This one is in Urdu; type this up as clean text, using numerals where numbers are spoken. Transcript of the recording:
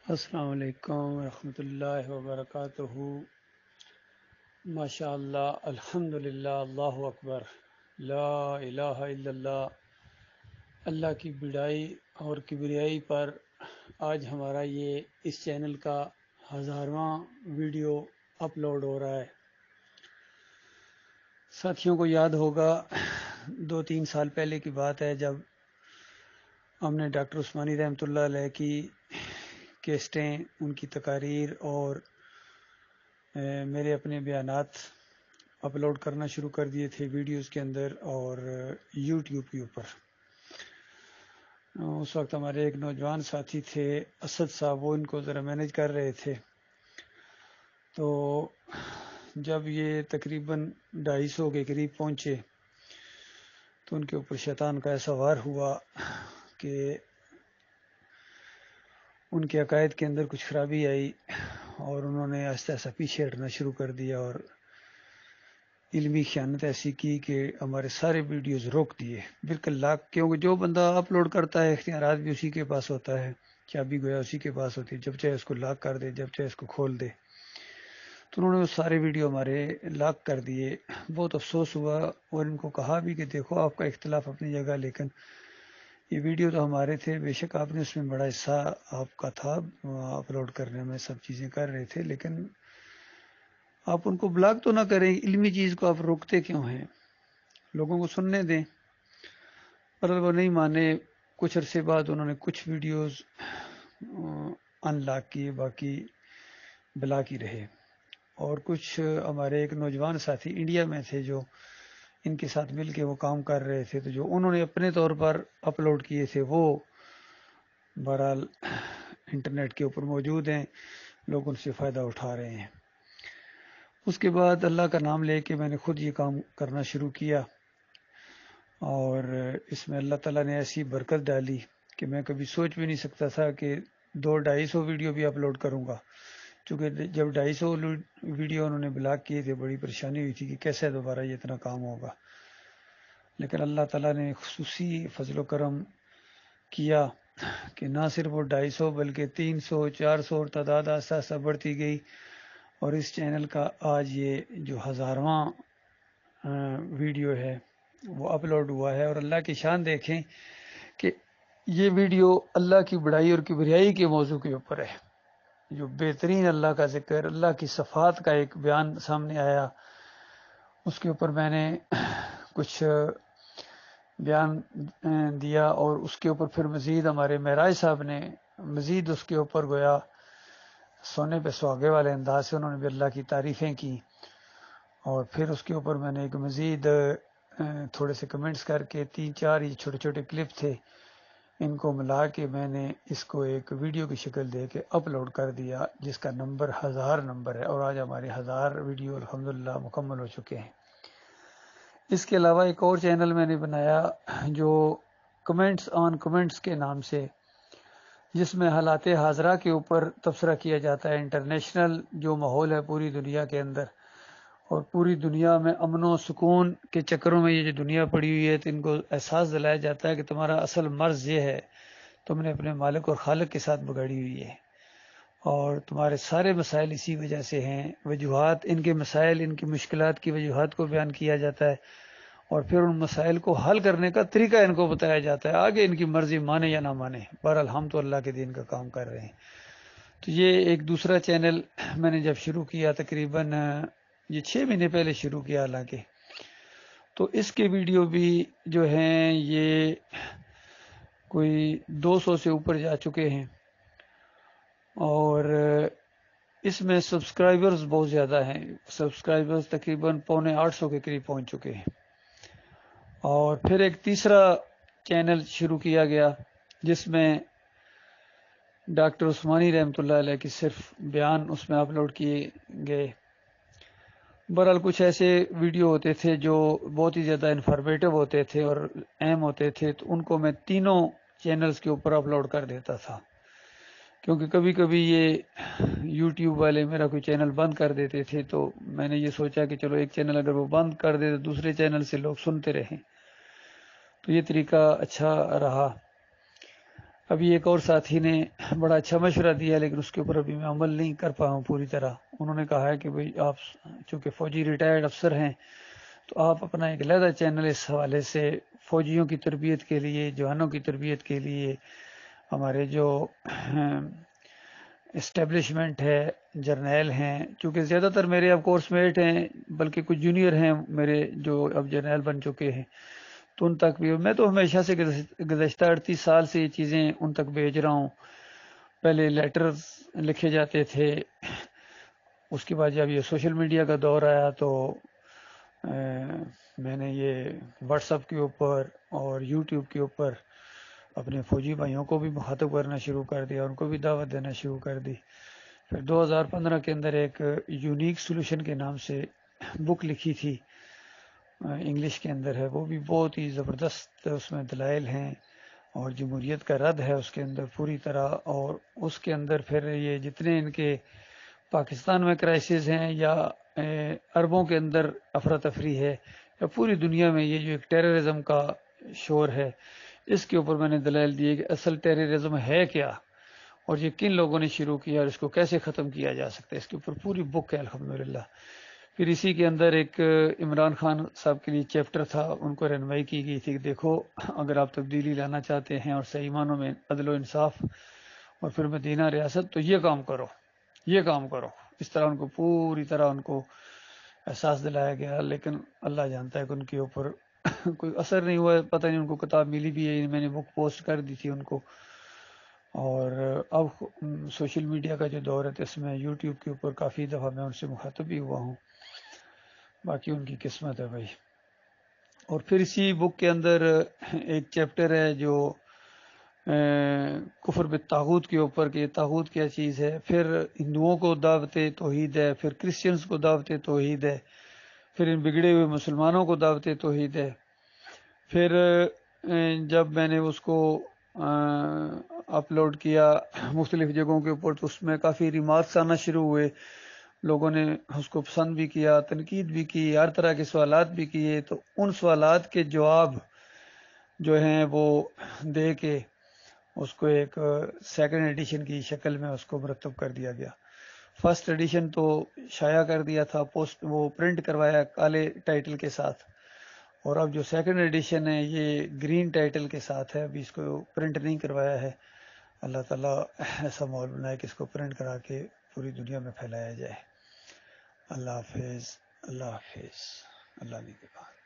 السلام علیکم ورحمۃ اللہ وبرکاتہ۔ ماشاء اللہ، الحمد للہ، اللہ اکبر، لا الہ الا اللہ۔ اللہ کی بڑائی اور کبریائی پر آج ہمارا یہ اس چینل کا 1000واں ویڈیو اپلوڈ ہو رہا ہے۔ ساتھیوں کو یاد ہوگا 2-3 سال پہلے کی بات ہے جب ہم نے ڈاکٹر عثمانی رحمۃ اللہ علیہ کی کیسٹیں، ان کی تقاریر اور میرے اپنے بیانات اپلوڈ کرنا شروع کر دیے تھے ویڈیوز کے اندر اور یوٹیوب کے اوپر۔ اس وقت ہمارے ایک نوجوان ساتھی تھے اسد صاحب، وہ ان کو ذرا مینیج کر رہے تھے۔ تو جب یہ تقریباً 250 کے قریب پہنچے تو ان کے اوپر شیطان کا ایسا وار ہوا کہ ان کے عقائد کے اندر کچھ خرابی آئی اور انہوں نے آہستہ آہستہ پیچھے ہٹنا شروع کر دیا اور علمی خیانت ایسی کی کہ ہمارے سارے ویڈیوز روک دیے، بالکل لاک، کیونکہ جو بندہ اپلوڈ کرتا ہے اختیارات بھی اسی کے پاس ہوتا ہے، چابی گویا اسی کے پاس ہوتی ہے، جب چاہے اس کو لاک کر دے، جب چاہے اس کو کھول دے۔ تو انہوں نے وہ سارے ویڈیو ہمارے لاک کر دیے۔ بہت افسوس ہوا اور ان کو کہا بھی کہ دیکھو آپ کا اختلاف اپنی جگہ، لیکن یہ ویڈیو تو ہمارے تھے، بے شک آپ نے اس میں بڑا حصہ آپ کا تھا، اپلوڈ کرنے میں سب چیزیں کر رہے تھے، لیکن آپ ان کو بلاک تو نہ کریں، علمی چیز کو آپ روکتے کیوں ہیں؟ لوگوں کو سننے دیں۔ پر وہ نہیں مانے۔ کچھ عرصے بعد انہوں نے کچھ ویڈیوز ان لاک کیے، باقی بلاک ہی رہے۔ اور کچھ ہمارے ایک نوجوان ساتھی انڈیا میں تھے جو ان کے ساتھ مل کے وہ کام کر رہے تھے، تو جو انہوں نے اپنے طور پر اپلوڈ کیے تھے وہ بہرحال انٹرنیٹ کے اوپر موجود ہیں، لوگ ان سے فائدہ اٹھا رہے ہیں۔ اس کے بعد اللہ کا نام لے کے میں نے خود یہ کام کرنا شروع کیا اور اس میں اللہ تعالیٰ نے ایسی برکت ڈالی کہ میں کبھی سوچ بھی نہیں سکتا تھا کہ 200-250 ویڈیو بھی اپلوڈ کروں گا، چونکہ جب 250 ویڈیو انہوں نے بلاک کیے تھے بڑی پریشانی ہوئی تھی کہ کیسے دوبارہ یہ اتنا کام ہوگا، لیکن اللہ تعالیٰ نے خصوصی فضل و کرم کیا کہ نہ صرف وہ 250 بلکہ 300-400 اور تعداد آہستہ آہستہ بڑھتی گئی، اور اس چینل کا آج یہ جو 1000واں ویڈیو ہے وہ اپلوڈ ہوا ہے۔ اور اللہ کی شان دیکھیں کہ یہ ویڈیو اللہ کی بڑائی اور کبریائی کے موضوع کے اوپر ہے، جو بہترین اللہ کا ذکر، اللہ کی صفات کا ایک بیان سامنے آیا، اس کے اوپر میں نے کچھ بیان دیا، اور اس کے اوپر پھر مزید ہمارے معراج صاحب نے مزید اس کے اوپر گویا سونے پہ سہاگے والے انداز سے انہوں نے بھی اللہ کی تعریفیں کی، اور پھر اس کے اوپر میں نے ایک مزید تھوڑے سے کمنٹس کر کے 3-4 یہ چھوٹے چھوٹے کلپ تھے، ان کو ملا کے میں نے اس کو ایک ویڈیو کی شکل دے کے اپلوڈ کر دیا، جس کا نمبر 1000 نمبر ہے، اور آج ہمارے 1000 ویڈیو الحمدللہ مکمل ہو چکے ہیں۔ اس کے علاوہ ایک اور چینل میں نے بنایا جو کمنٹس آن کمنٹس کے نام سے، جس میں حالات حاضرہ کے اوپر تبصرہ کیا جاتا ہے، انٹرنیشنل جو ماحول ہے پوری دنیا کے اندر، اور پوری دنیا میں امن و سکون کے چکروں میں یہ جو دنیا پڑی ہوئی ہے، تو ان کو احساس دلایا جاتا ہے کہ تمہارا اصل مرض یہ ہے، تم نے اپنے مالک اور خالق کے ساتھ بگاڑی ہوئی ہے، اور تمہارے سارے مسائل اسی وجہ سے ہیں۔ وجوہات، ان کے مسائل، ان کی مشکلات کی وجوہات کو بیان کیا جاتا ہے، اور پھر ان مسائل کو حل کرنے کا طریقہ ان کو بتایا جاتا ہے، آگے ان کی مرضی مانے یا نہ مانے، بہرحال ہم تو اللہ کے دین کا کام کر رہے ہیں۔ تو یہ ایک دوسرا چینل میں نے جب شروع کیا، تقریباً یہ 6 مہینے پہلے شروع کیا حالانکہ، تو اس کے ویڈیو بھی جو ہیں یہ کوئی 200 سے اوپر جا چکے ہیں، اور اس میں سبسکرائبرز بہت زیادہ ہیں، سبسکرائبرز تقریباً 750 کے قریب پہنچ چکے ہیں۔ اور پھر ایک تیسرا چینل شروع کیا گیا جس میں ڈاکٹر عثمانی رحمۃ اللہ علیہ کی صرف بیان اس میں اپلوڈ کیے گئے۔ بہرحال کچھ ایسے ویڈیو ہوتے تھے جو بہت ہی زیادہ انفارمیٹو ہوتے تھے اور اہم ہوتے تھے، تو ان کو میں تینوں چینلز کے اوپر اپلوڈ کر دیتا تھا، کیونکہ کبھی کبھی یہ یوٹیوب والے میرا کوئی چینل بند کر دیتے تھے، تو میں نے یہ سوچا کہ چلو ایک چینل اگر وہ بند کر دے تو دوسرے چینل سے لوگ سنتے رہیں، تو یہ طریقہ اچھا رہا۔ ابھی ایک اور ساتھی نے بڑا اچھا مشورہ دیا لیکن اس کے اوپر ابھی میں عمل نہیں کر پایا ہوں پوری طرح. انہوں نے کہا ہے کہ بھئی آپ چونکہ فوجی ریٹائرڈ افسر ہیں تو آپ اپنا ایک علیحدہ چینل اس حوالے سے فوجیوں کی تربیت کے لیے، جوانوں کی تربیت کے لیے، ہمارے جو اسٹیبلشمنٹ ہے، جرنیل ہیں، چونکہ زیادہ تر میرے اب کورس میٹ ہیں، بلکہ کچھ جونیئر ہیں میرے جو اب جرنیل بن چکے ہیں، تو ان تک بھی میں تو ہمیشہ سے گزشتہ 38 سال سے یہ چیزیں ان تک بھیج رہا ہوں. پہلے لیٹرز لکھے جاتے تھے، اس کے بعد جب یہ سوشل میڈیا کا دور آیا تو میں نے یہ واٹس ایپ کے اوپر اور یوٹیوب کے اوپر اپنے فوجی بھائیوں کو بھی مخاطب کرنا شروع کر دیا، ان کو بھی دعوت دینا شروع کر دی. پھر 2015 کے اندر ایک یونیک سولوشن کے نام سے بک لکھی تھی، انگلش کے اندر ہے، وہ بھی بہت ہی زبردست اس میں دلائل ہیں اور جمہوریت کا رد ہے اس کے اندر پوری طرح. اور اس کے اندر پھر یہ جتنے ان کے پاکستان میں کرائسس ہیں یا عربوں کے اندر افراتفری ہے یا پوری دنیا میں یہ جو ایک ٹیررزم کا شور ہے، اس کے اوپر میں نے دلائل دیے کہ اصل ٹیررزم ہے کیا اور یہ کن لوگوں نے شروع کیا اور اس کو کیسے ختم کیا جا سکتا ہے. اس کے اوپر پوری بک ہے الحمدللہ. پھر اسی کے اندر ایک عمران خان صاحب کے لیے چیپٹر تھا، ان کو رہنمائی کی گئی تھی کہ دیکھو اگر آپ تبدیلی لانا چاہتے ہیں اور صحیح معنوں میں عدل و انصاف اور پھر مدینہ ریاست تو یہ کام کرو، یہ کام کرو. اس طرح ان کو پوری طرح ان کو احساس دلایا گیا، لیکن اللہ جانتا ہے کہ ان کے اوپر کوئی اثر نہیں ہوا. پتہ نہیں ان کو کتاب ملی بھی ہے، میں نے بک پوسٹ کر دی تھی ان کو. اور اب سوشل میڈیا کا جو دور ہے تو اس میں یوٹیوب کے اوپر کافی دفعہ میں ان سے مخاطب بھی ہوا ہوں، باقی ان کی قسمت ہے بھائی. اور پھر اسی بک کے اندر ایک چیپٹر ہے جو کفر بالطاغوت کے اوپر کہ طاغوت کیا چیز ہے. پھر ہندوؤں کو دعوت توحید ہے، پھر کرسچنز کو دعوت توحید ہے، پھر ان بگڑے ہوئے مسلمانوں کو دعوت توحید ہے. پھر جب میں نے اس کو اپلوڈ کیا مختلف جگہوں کے اوپر تو اس میں کافی ریمارکس آنا شروع ہوئے. لوگوں نے اس کو پسند بھی کیا، تنقید بھی کی، ہر طرح کے سوالات بھی کیے. تو ان سوالات کے جواب جو ہیں وہ دے کے اس کو ایک سیکنڈ ایڈیشن کی شکل میں اس کو مرتب کر دیا گیا. فرسٹ ایڈیشن تو شائع کر دیا تھا، پوسٹ وہ پرنٹ کروایا کالے ٹائٹل کے ساتھ، اور اب جو سیکنڈ ایڈیشن ہے یہ گرین ٹائٹل کے ساتھ ہے. ابھی اس کو پرنٹ نہیں کروایا ہے. اللہ تعالیٰ ایسا ماحول بنائے کہ اس کو پرنٹ کرا کے پوری دنیا میں پھیلایا جائے. اللہ حافظ، اللہ حافظ، اللہ نے کے بعد.